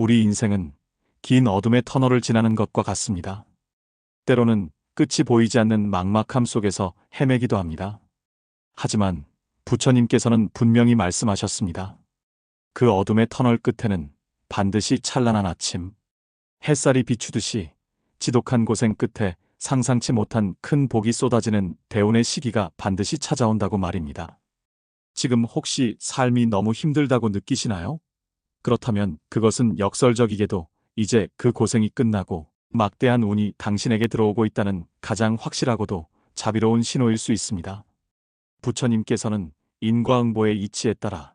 우리 인생은 긴 어둠의 터널을 지나는 것과 같습니다. 때로는 끝이 보이지 않는 막막함 속에서 헤매기도 합니다. 하지만 부처님께서는 분명히 말씀하셨습니다. 그 어둠의 터널 끝에는 반드시 찬란한 아침, 햇살이 비추듯이 지독한 고생 끝에 상상치 못한 큰 복이 쏟아지는 대운의 시기가 반드시 찾아온다고 말입니다. 지금 혹시 삶이 너무 힘들다고 느끼시나요? 그렇다면 그것은 역설적이게도 이제 그 고생이 끝나고 막대한 운이 당신에게 들어오고 있다는 가장 확실하고도 자비로운 신호일 수 있습니다. 부처님께서는 인과응보의 이치에 따라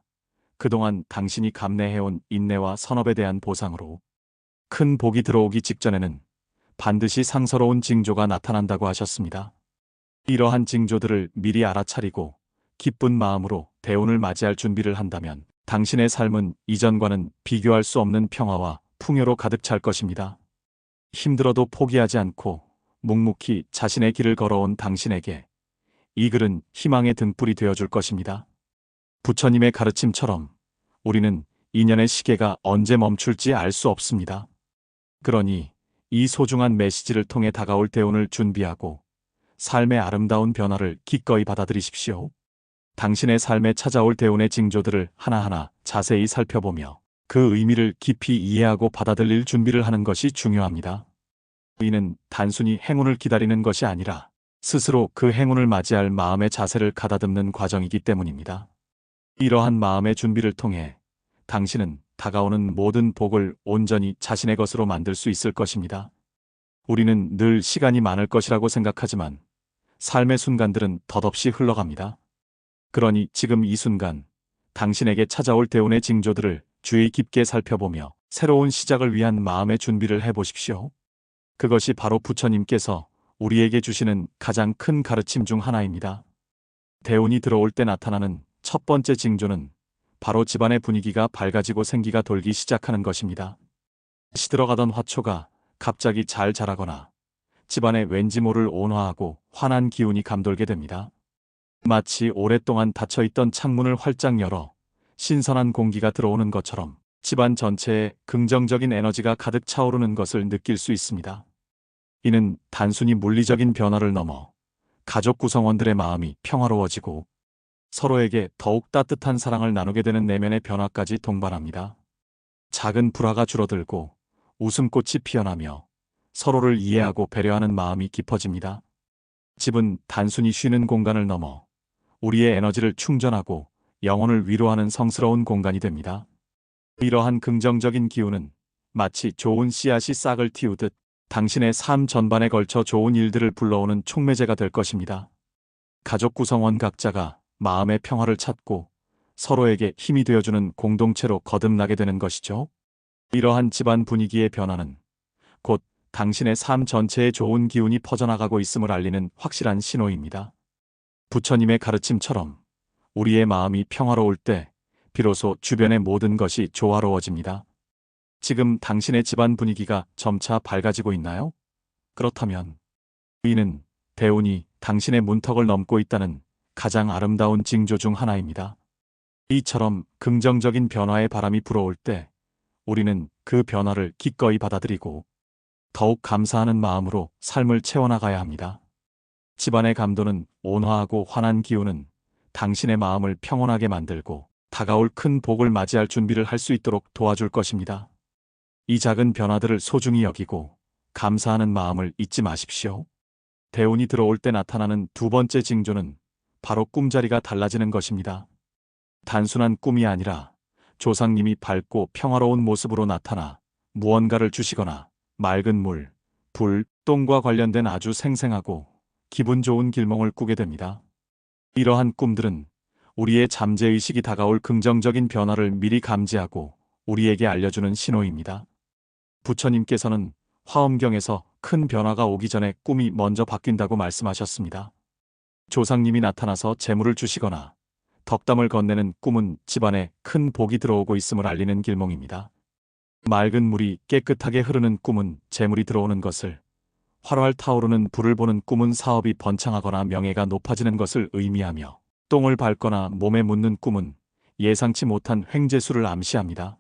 그동안 당신이 감내해온 인내와 선업에 대한 보상으로 큰 복이 들어오기 직전에는 반드시 상서로운 징조가 나타난다고 하셨습니다. 이러한 징조들을 미리 알아차리고 기쁜 마음으로 대운을 맞이할 준비를 한다면 당신의 삶은 이전과는 비교할 수 없는 평화와 풍요로 가득 찰 것입니다. 힘들어도 포기하지 않고 묵묵히 자신의 길을 걸어온 당신에게 이 글은 희망의 등불이 되어줄 것입니다. 부처님의 가르침처럼 우리는 인연의 시계가 언제 멈출지 알 수 없습니다. 그러니 이 소중한 메시지를 통해 다가올 대운을 준비하고 삶의 아름다운 변화를 기꺼이 받아들이십시오. 당신의 삶에 찾아올 대운의 징조들을 하나하나 자세히 살펴보며 그 의미를 깊이 이해하고 받아들일 준비를 하는 것이 중요합니다. 이는 단순히 행운을 기다리는 것이 아니라 스스로 그 행운을 맞이할 마음의 자세를 가다듬는 과정이기 때문입니다. 이러한 마음의 준비를 통해 당신은 다가오는 모든 복을 온전히 자신의 것으로 만들 수 있을 것입니다. 우리는 늘 시간이 많을 것이라고 생각하지만 삶의 순간들은 덧없이 흘러갑니다. 그러니 지금 이 순간 당신에게 찾아올 대운의 징조들을 주의 깊게 살펴보며 새로운 시작을 위한 마음의 준비를 해보십시오. 그것이 바로 부처님께서 우리에게 주시는 가장 큰 가르침 중 하나입니다. 대운이 들어올 때 나타나는 첫 번째 징조는 바로 집안의 분위기가 밝아지고 생기가 돌기 시작하는 것입니다. 시들어가던 화초가 갑자기 잘 자라거나 집안에 왠지 모를 온화하고 환한 기운이 감돌게 됩니다. 마치 오랫동안 닫혀있던 창문을 활짝 열어 신선한 공기가 들어오는 것처럼 집안 전체에 긍정적인 에너지가 가득 차오르는 것을 느낄 수 있습니다. 이는 단순히 물리적인 변화를 넘어 가족 구성원들의 마음이 평화로워지고 서로에게 더욱 따뜻한 사랑을 나누게 되는 내면의 변화까지 동반합니다. 작은 불화가 줄어들고 웃음꽃이 피어나며 서로를 이해하고 배려하는 마음이 깊어집니다. 집은 단순히 쉬는 공간을 넘어 우리의 에너지를 충전하고 영혼을 위로하는 성스러운 공간이 됩니다. 이러한 긍정적인 기운은 마치 좋은 씨앗이 싹을 틔우듯 당신의 삶 전반에 걸쳐 좋은 일들을 불러오는 촉매제가 될 것입니다. 가족 구성원 각자가 마음의 평화를 찾고 서로에게 힘이 되어주는 공동체로 거듭나게 되는 것이죠. 이러한 집안 분위기의 변화는 곧 당신의 삶 전체에 좋은 기운이 퍼져나가고 있음을 알리는 확실한 신호입니다. 부처님의 가르침처럼 우리의 마음이 평화로울 때 비로소 주변의 모든 것이 조화로워집니다. 지금 당신의 집안 분위기가 점차 밝아지고 있나요? 그렇다면 이는 대운이 당신의 문턱을 넘고 있다는 가장 아름다운 징조 중 하나입니다. 이처럼 긍정적인 변화의 바람이 불어올 때 우리는 그 변화를 기꺼이 받아들이고 더욱 감사하는 마음으로 삶을 채워나가야 합니다. 집안의 감도는 온화하고 환한 기운은 당신의 마음을 평온하게 만들고 다가올 큰 복을 맞이할 준비를 할 수 있도록 도와줄 것입니다. 이 작은 변화들을 소중히 여기고 감사하는 마음을 잊지 마십시오. 대운이 들어올 때 나타나는 두 번째 징조는 바로 꿈자리가 달라지는 것입니다. 단순한 꿈이 아니라 조상님이 밝고 평화로운 모습으로 나타나 무언가를 주시거나 맑은 물, 불, 똥과 관련된 아주 생생하고 기분 좋은 길몽을 꾸게 됩니다. 이러한 꿈들은 우리의 잠재의식이 다가올 긍정적인 변화를 미리 감지하고 우리에게 알려주는 신호입니다. 부처님께서는 화엄경에서 큰 변화가 오기 전에 꿈이 먼저 바뀐다고 말씀하셨습니다. 조상님이 나타나서 재물을 주시거나 덕담을 건네는 꿈은 집안에 큰 복이 들어오고 있음을 알리는 길몽입니다. 맑은 물이 깨끗하게 흐르는 꿈은 재물이 들어오는 것을, 활활 타오르는 불을 보는 꿈은 사업이 번창하거나 명예가 높아지는 것을 의미하며, 똥을 밟거나 몸에 묻는 꿈은 예상치 못한 횡재수를 암시합니다.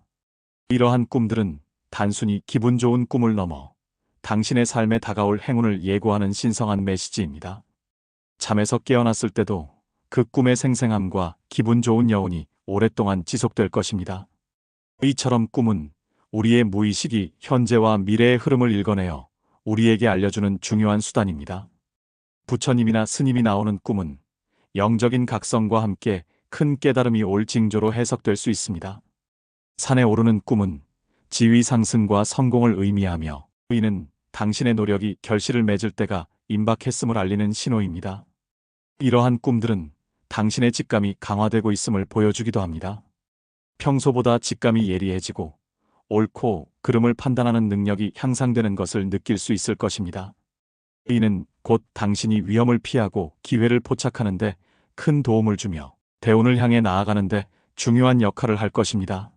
이러한 꿈들은 단순히 기분 좋은 꿈을 넘어 당신의 삶에 다가올 행운을 예고하는 신성한 메시지입니다. 잠에서 깨어났을 때도 그 꿈의 생생함과 기분 좋은 여운이 오랫동안 지속될 것입니다. 이처럼 꿈은 우리의 무의식이 현재와 미래의 흐름을 읽어내어 우리에게 알려주는 중요한 수단입니다. 부처님이나 스님이 나오는 꿈은 영적인 각성과 함께 큰 깨달음이 올 징조로 해석될 수 있습니다. 산에 오르는 꿈은 지위 상승과 성공을 의미하며 이는 당신의 노력이 결실을 맺을 때가 임박했음을 알리는 신호입니다. 이러한 꿈들은 당신의 직감이 강화되고 있음을 보여주기도 합니다. 평소보다 직감이 예리해지고 옳고 그름을 판단하는 능력이 향상되는 것을 느낄 수 있을 것입니다. 이는 곧 당신이 위험을 피하고 기회를 포착하는데 큰 도움을 주며 대운을 향해 나아가는데 중요한 역할을 할 것입니다.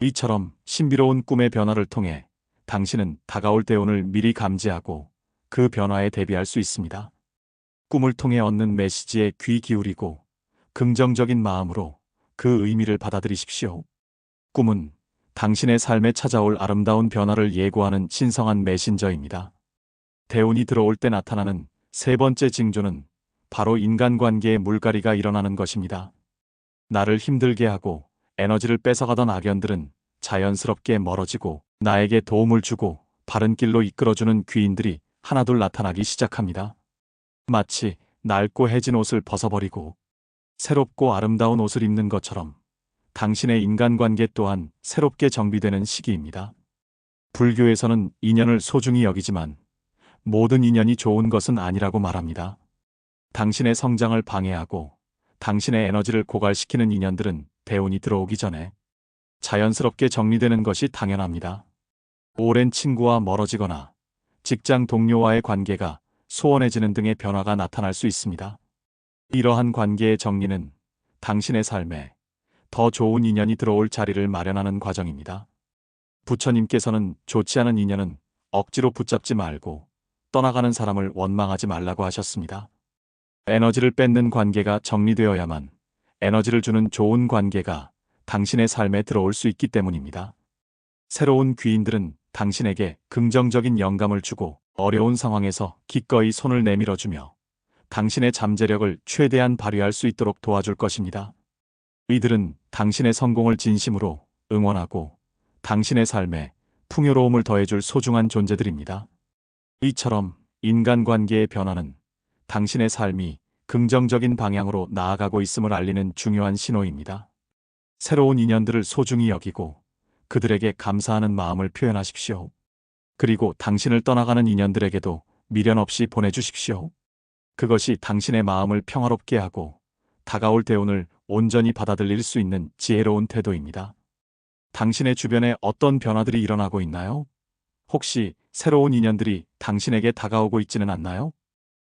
이처럼 신비로운 꿈의 변화를 통해 당신은 다가올 대운을 미리 감지하고 그 변화에 대비할 수 있습니다. 꿈을 통해 얻는 메시지에 귀 기울이고 긍정적인 마음으로 그 의미를 받아들이십시오. 꿈은 당신의 삶에 찾아올 아름다운 변화를 예고하는 신성한 메신저입니다. 대운이 들어올 때 나타나는 세 번째 징조는 바로 인간관계의 물갈이가 일어나는 것입니다. 나를 힘들게 하고 에너지를 뺏어가던 악연들은 자연스럽게 멀어지고 나에게 도움을 주고 바른 길로 이끌어주는 귀인들이 하나둘 나타나기 시작합니다. 마치 낡고 해진 옷을 벗어버리고 새롭고 아름다운 옷을 입는 것처럼 당신의 인간관계 또한 새롭게 정비되는 시기입니다. 불교에서는 인연을 소중히 여기지만 모든 인연이 좋은 것은 아니라고 말합니다. 당신의 성장을 방해하고 당신의 에너지를 고갈시키는 인연들은 대운이 들어오기 전에 자연스럽게 정리되는 것이 당연합니다. 오랜 친구와 멀어지거나 직장 동료와의 관계가 소원해지는 등의 변화가 나타날 수 있습니다. 이러한 관계의 정리는 당신의 삶에 더 좋은 인연이 들어올 자리를 마련하는 과정입니다. 부처님께서는 좋지 않은 인연은 억지로 붙잡지 말고 떠나가는 사람을 원망하지 말라고 하셨습니다. 에너지를 뺏는 관계가 정리되어야만 에너지를 주는 좋은 관계가 당신의 삶에 들어올 수 있기 때문입니다. 새로운 귀인들은 당신에게 긍정적인 영감을 주고 어려운 상황에서 기꺼이 손을 내밀어주며 당신의 잠재력을 최대한 발휘할 수 있도록 도와줄 것입니다. 이들은 당신의 성공을 진심으로 응원하고 당신의 삶에 풍요로움을 더해줄 소중한 존재들입니다. 이처럼 인간관계의 변화는 당신의 삶이 긍정적인 방향으로 나아가고 있음을 알리는 중요한 신호입니다. 새로운 인연들을 소중히 여기고 그들에게 감사하는 마음을 표현하십시오. 그리고 당신을 떠나가는 인연들에게도 미련 없이 보내주십시오. 그것이 당신의 마음을 평화롭게 하고 다가올 대운을 온전히 받아들일 수 있는 지혜로운 태도입니다. 당신의 주변에 어떤 변화들이 일어나고 있나요? 혹시 새로운 인연들이 당신에게 다가오고 있지는 않나요?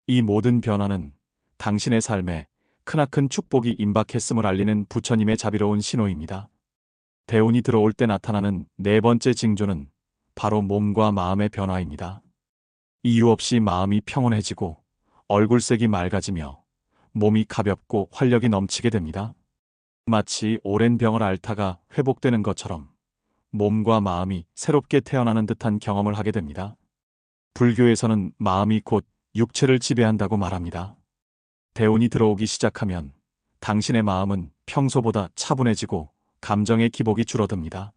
이 모든 변화는 당신의 삶에 크나큰 축복이 임박했음을 알리는 부처님의 자비로운 신호입니다. 대운이 들어올 때 나타나는 네 번째 징조는 바로 몸과 마음의 변화입니다. 이유 없이 마음이 평온해지고 얼굴색이 맑아지며 몸이 가볍고 활력이 넘치게 됩니다. 마치 오랜 병을 앓다가 회복되는 것처럼 몸과 마음이 새롭게 태어나는 듯한 경험을 하게 됩니다. 불교에서는 마음이 곧 육체를 지배한다고 말합니다. 대운이 들어오기 시작하면 당신의 마음은 평소보다 차분해지고 감정의 기복이 줄어듭니다.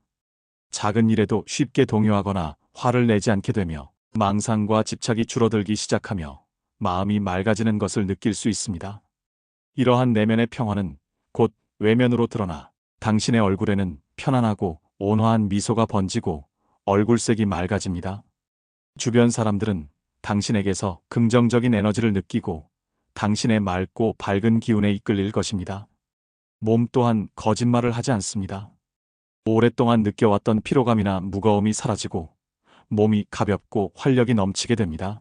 작은 일에도 쉽게 동요하거나 화를 내지 않게 되며 망상과 집착이 줄어들기 시작하며 마음이 맑아지는 것을 느낄 수 있습니다. 이러한 내면의 평화는 곧 외면으로 드러나 당신의 얼굴에는 편안하고 온화한 미소가 번지고 얼굴색이 맑아집니다. 주변 사람들은 당신에게서 긍정적인 에너지를 느끼고 당신의 맑고 밝은 기운에 이끌릴 것입니다. 몸 또한 거짓말을 하지 않습니다. 오랫동안 느껴왔던 피로감이나 무거움이 사라지고 몸이 가볍고 활력이 넘치게 됩니다.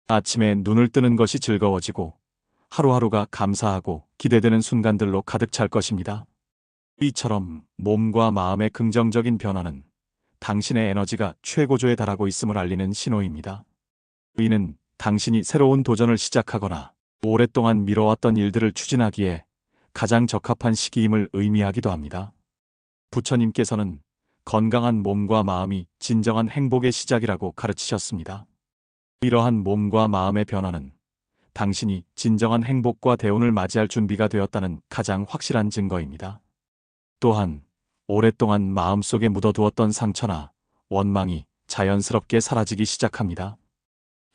아침에 눈을 뜨는 것이 즐거워지고 하루하루가 감사하고 기대되는 순간들로 가득 찰 것입니다. 이처럼 몸과 마음의 긍정적인 변화는 당신의 에너지가 최고조에 달하고 있음을 알리는 신호입니다. 이는 당신이 새로운 도전을 시작하거나 오랫동안 미뤄왔던 일들을 추진하기에 가장 적합한 시기임을 의미하기도 합니다. 부처님께서는 건강한 몸과 마음이 진정한 행복의 시작이라고 가르치셨습니다. 이러한 몸과 마음의 변화는 당신이 진정한 행복과 대운을 맞이할 준비가 되었다는 가장 확실한 증거입니다. 또한 오랫동안 마음속에 묻어두었던 상처나 원망이 자연스럽게 사라지기 시작합니다.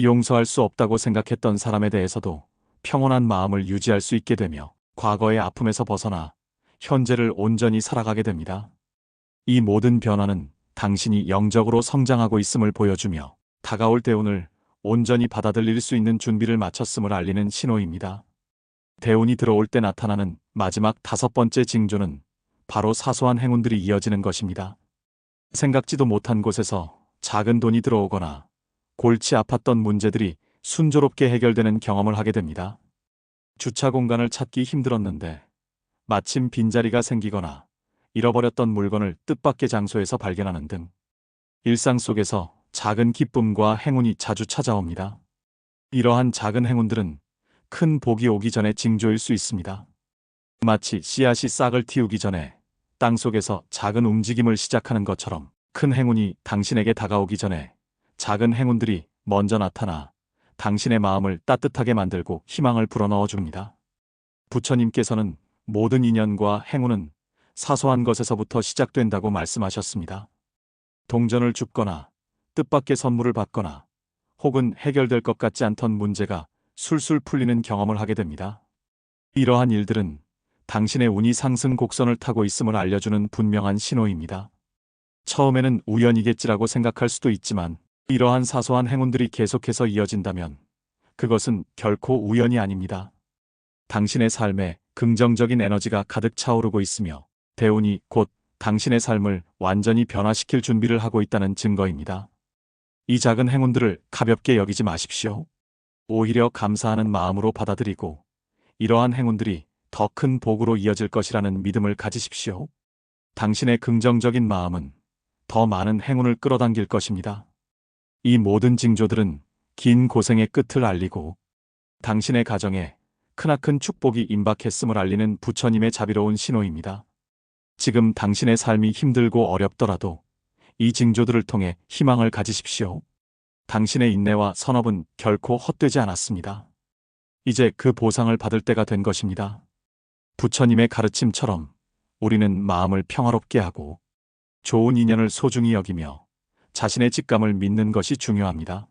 용서할 수 없다고 생각했던 사람에 대해서도 평온한 마음을 유지할 수 있게 되며 과거의 아픔에서 벗어나 현재를 온전히 살아가게 됩니다. 이 모든 변화는 당신이 영적으로 성장하고 있음을 보여주며 다가올 대운을 온전히 받아들일 수 있는 준비를 마쳤음을 알리는 신호입니다. 대운이 들어올 때 나타나는 마지막 5번째 징조는 바로 사소한 행운들이 이어지는 것입니다. 생각지도 못한 곳에서 작은 돈이 들어오거나 골치 아팠던 문제들이 순조롭게 해결되는 경험을 하게 됩니다. 주차 공간을 찾기 힘들었는데 마침 빈자리가 생기거나 잃어버렸던 물건을 뜻밖의 장소에서 발견하는 등 일상 속에서 작은 기쁨과 행운이 자주 찾아옵니다. 이러한 작은 행운들은 큰 복이 오기 전에 징조일 수 있습니다. 마치 씨앗이 싹을 틔우기 전에 땅속에서 작은 움직임을 시작하는 것처럼 큰 행운이 당신에게 다가오기 전에 작은 행운들이 먼저 나타나 당신의 마음을 따뜻하게 만들고 희망을 불어넣어 줍니다. 부처님께서는 모든 인연과 행운은 사소한 것에서부터 시작된다고 말씀하셨습니다. 동전을 줍거나 뜻밖의 선물을 받거나 혹은 해결될 것 같지 않던 문제가 술술 풀리는 경험을 하게 됩니다. 이러한 일들은 당신의 운이 상승 곡선을 타고 있음을 알려주는 분명한 신호입니다. 처음에는 우연이겠지라고 생각할 수도 있지만 이러한 사소한 행운들이 계속해서 이어진다면 그것은 결코 우연이 아닙니다. 당신의 삶에 긍정적인 에너지가 가득 차오르고 있으며 대운이 곧 당신의 삶을 완전히 변화시킬 준비를 하고 있다는 증거입니다. 이 작은 행운들을 가볍게 여기지 마십시오. 오히려 감사하는 마음으로 받아들이고 이러한 행운들이 더 큰 복으로 이어질 것이라는 믿음을 가지십시오. 당신의 긍정적인 마음은 더 많은 행운을 끌어당길 것입니다. 이 모든 징조들은 긴 고생의 끝을 알리고 당신의 가정에 크나큰 축복이 임박했음을 알리는 부처님의 자비로운 신호입니다. 지금 당신의 삶이 힘들고 어렵더라도 이 징조들을 통해 희망을 가지십시오. 당신의 인내와 선업은 결코 헛되지 않았습니다. 이제 그 보상을 받을 때가 된 것입니다. 부처님의 가르침처럼 우리는 마음을 평화롭게 하고 좋은 인연을 소중히 여기며 자신의 직감을 믿는 것이 중요합니다.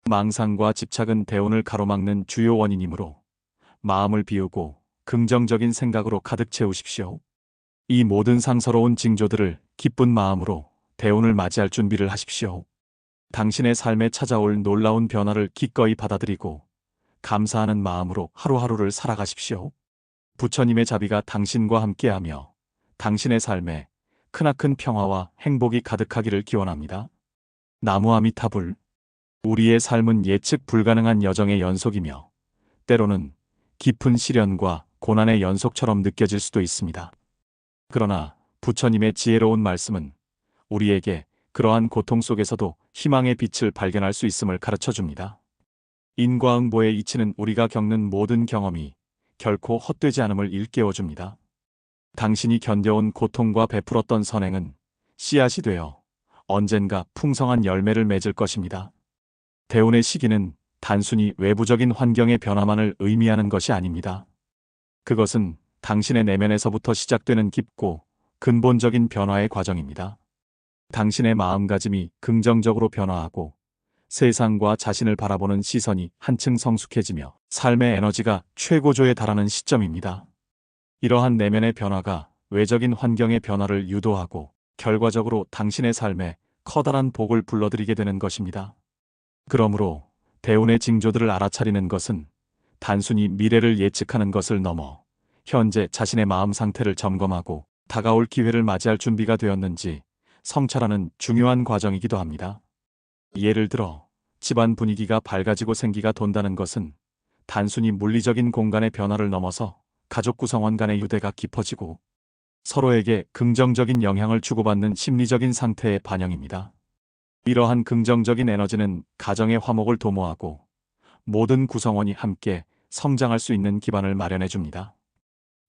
망상과 집착은 대운을 가로막는 주요 원인이므로 마음을 비우고 긍정적인 생각으로 가득 채우십시오. 이 모든 상서로운 징조들을 기쁜 마음으로 대운을 맞이할 준비를 하십시오. 당신의 삶에 찾아올 놀라운 변화를 기꺼이 받아들이고 감사하는 마음으로 하루하루를 살아가십시오. 부처님의 자비가 당신과 함께하며 당신의 삶에 크나큰 평화와 행복이 가득하기를 기원합니다. 나무 아미타불. 우리의 삶은 예측 불가능한 여정의 연속이며 때로는 깊은 시련과 고난의 연속처럼 느껴질 수도 있습니다. 그러나 부처님의 지혜로운 말씀은 우리에게 그러한 고통 속에서도 희망의 빛을 발견할 수 있음을 가르쳐 줍니다. 인과응보의 이치는 우리가 겪는 모든 경험이 결코 헛되지 않음을 일깨워 줍니다. 당신이 견뎌온 고통과 베풀었던 선행은 씨앗이 되어 언젠가 풍성한 열매를 맺을 것입니다. 대운의 시기는 단순히 외부적인 환경의 변화만을 의미하는 것이 아닙니다. 그것은 당신의 내면에서부터 시작되는 깊고 근본적인 변화의 과정입니다. 당신의 마음가짐이 긍정적으로 변화하고 세상과 자신을 바라보는 시선이 한층 성숙해지며 삶의 에너지가 최고조에 달하는 시점입니다. 이러한 내면의 변화가 외적인 환경의 변화를 유도하고 결과적으로 당신의 삶에 커다란 복을 불러들이게 되는 것입니다. 그러므로 대운의 징조들을 알아차리는 것은 단순히 미래를 예측하는 것을 넘어 현재 자신의 마음 상태를 점검하고 다가올 기회를 맞이할 준비가 되었는지 성찰하는 중요한 과정이기도 합니다. 예를 들어 집안 분위기가 밝아지고 생기가 돈다는 것은 단순히 물리적인 공간의 변화를 넘어서 가족 구성원 간의 유대가 깊어지고 서로에게 긍정적인 영향을 주고받는 심리적인 상태의 반영입니다. 이러한 긍정적인 에너지는 가정의 화목을 도모하고 모든 구성원이 함께 성장할 수 있는 기반을 마련해 줍니다.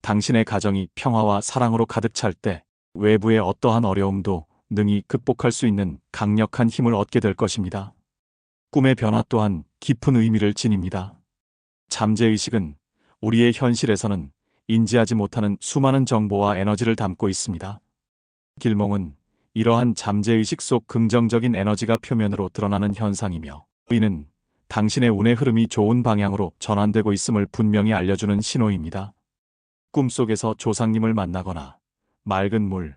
당신의 가정이 평화와 사랑으로 가득 찰 때 외부의 어떠한 어려움도 능히 극복할 수 있는 강력한 힘을 얻게 될 것입니다. 꿈의 변화 또한 깊은 의미를 지닙니다. 잠재의식은 우리의 현실에서는 인지하지 못하는 수많은 정보와 에너지를 담고 있습니다. 길몽은 이러한 잠재의식 속 긍정적인 에너지가 표면으로 드러나는 현상이며, 이는 당신의 운의 흐름이 좋은 방향으로 전환되고 있음을 분명히 알려주는 신호입니다. 꿈속에서 조상님을 만나거나 맑은 물,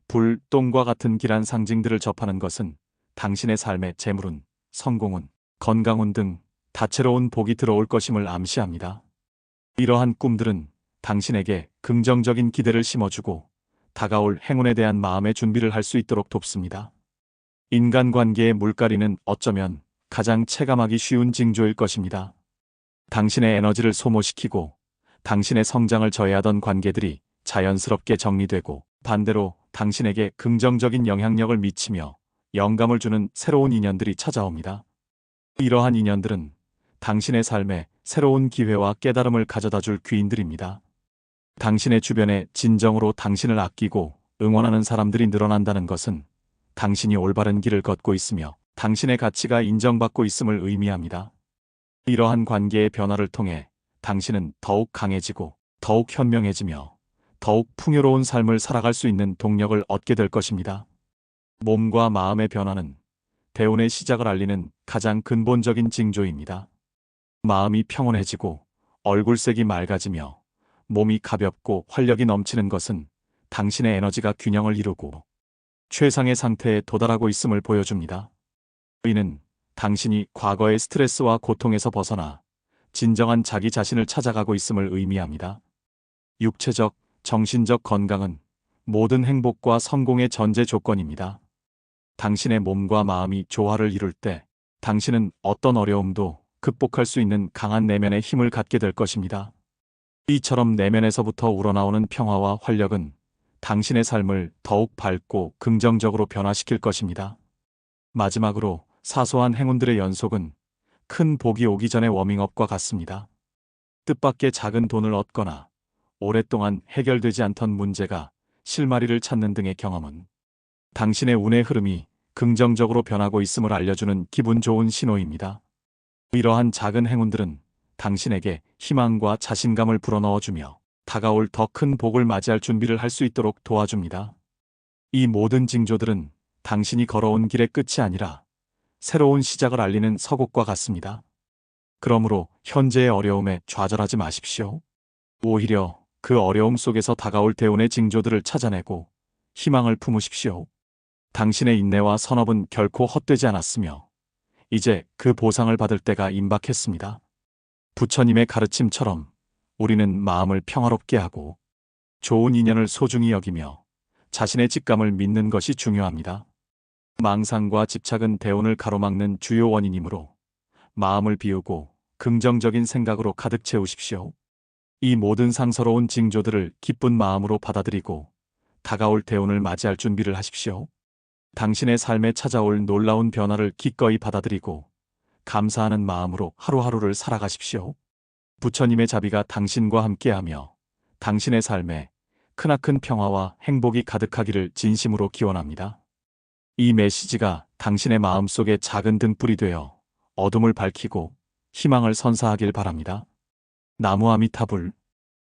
불, 똥과 같은 길한 상징들을 접하는 것은 당신의 삶의 재물운, 성공운, 건강운 등 다채로운 복이 들어올 것임을 암시합니다. 이러한 꿈들은 당신에게 긍정적인 기대를 심어주고 다가올 행운에 대한 마음의 준비를 할 수 있도록 돕습니다. 인간관계의 물갈이는 어쩌면 가장 체감하기 쉬운 징조일 것입니다. 당신의 에너지를 소모시키고 당신의 성장을 저해하던 관계들이 자연스럽게 정리되고, 반대로 당신에게 긍정적인 영향력을 미치며 영감을 주는 새로운 인연들이 찾아옵니다. 이러한 인연들은 당신의 삶에 새로운 기회와 깨달음을 가져다 줄 귀인들입니다. 당신의 주변에 진정으로 당신을 아끼고 응원하는 사람들이 늘어난다는 것은 당신이 올바른 길을 걷고 있으며 당신의 가치가 인정받고 있음을 의미합니다. 이러한 관계의 변화를 통해 당신은 더욱 강해지고 더욱 현명해지며 더욱 풍요로운 삶을 살아갈 수 있는 동력을 얻게 될 것입니다. 몸과 마음의 변화는 대운의 시작을 알리는 가장 근본적인 징조입니다. 마음이 평온해지고 얼굴색이 맑아지며 몸이 가볍고 활력이 넘치는 것은 당신의 에너지가 균형을 이루고 최상의 상태에 도달하고 있음을 보여줍니다. 이는 당신이 과거의 스트레스와 고통에서 벗어나 진정한 자기 자신을 찾아가고 있음을 의미합니다. 육체적, 정신적 건강은 모든 행복과 성공의 전제 조건입니다. 당신의 몸과 마음이 조화를 이룰 때 당신은 어떤 어려움도 극복할 수 있는 강한 내면의 힘을 갖게 될 것입니다. 이처럼 내면에서부터 우러나오는 평화와 활력은 당신의 삶을 더욱 밝고 긍정적으로 변화시킬 것입니다. 마지막으로 사소한 행운들의 연속은 큰 복이 오기 전의 워밍업과 같습니다. 뜻밖의 작은 돈을 얻거나 오랫동안 해결되지 않던 문제가 실마리를 찾는 등의 경험은 당신의 운의 흐름이 긍정적으로 변하고 있음을 알려주는 기분 좋은 신호입니다. 이러한 작은 행운들은 당신에게 희망과 자신감을 불어넣어주며 다가올 더 큰 복을 맞이할 준비를 할 수 있도록 도와줍니다. 이 모든 징조들은 당신이 걸어온 길의 끝이 아니라 새로운 시작을 알리는 서곡과 같습니다. 그러므로 현재의 어려움에 좌절하지 마십시오. 오히려 그 어려움 속에서 다가올 대운의 징조들을 찾아내고 희망을 품으십시오. 당신의 인내와 선업은 결코 헛되지 않았으며 이제 그 보상을 받을 때가 임박했습니다. 부처님의 가르침처럼 우리는 마음을 평화롭게 하고 좋은 인연을 소중히 여기며 자신의 직감을 믿는 것이 중요합니다. 망상과 집착은 대운을 가로막는 주요 원인이므로 마음을 비우고 긍정적인 생각으로 가득 채우십시오. 이 모든 상서로운 징조들을 기쁜 마음으로 받아들이고 다가올 대운을 맞이할 준비를 하십시오. 당신의 삶에 찾아올 놀라운 변화를 기꺼이 받아들이고 감사하는 마음으로 하루하루를 살아가십시오. 부처님의 자비가 당신과 함께하며 당신의 삶에 크나큰 평화와 행복이 가득하기를 진심으로 기원합니다. 이 메시지가 당신의 마음속에 작은 등불이 되어 어둠을 밝히고 희망을 선사하길 바랍니다. 나무 아미타불.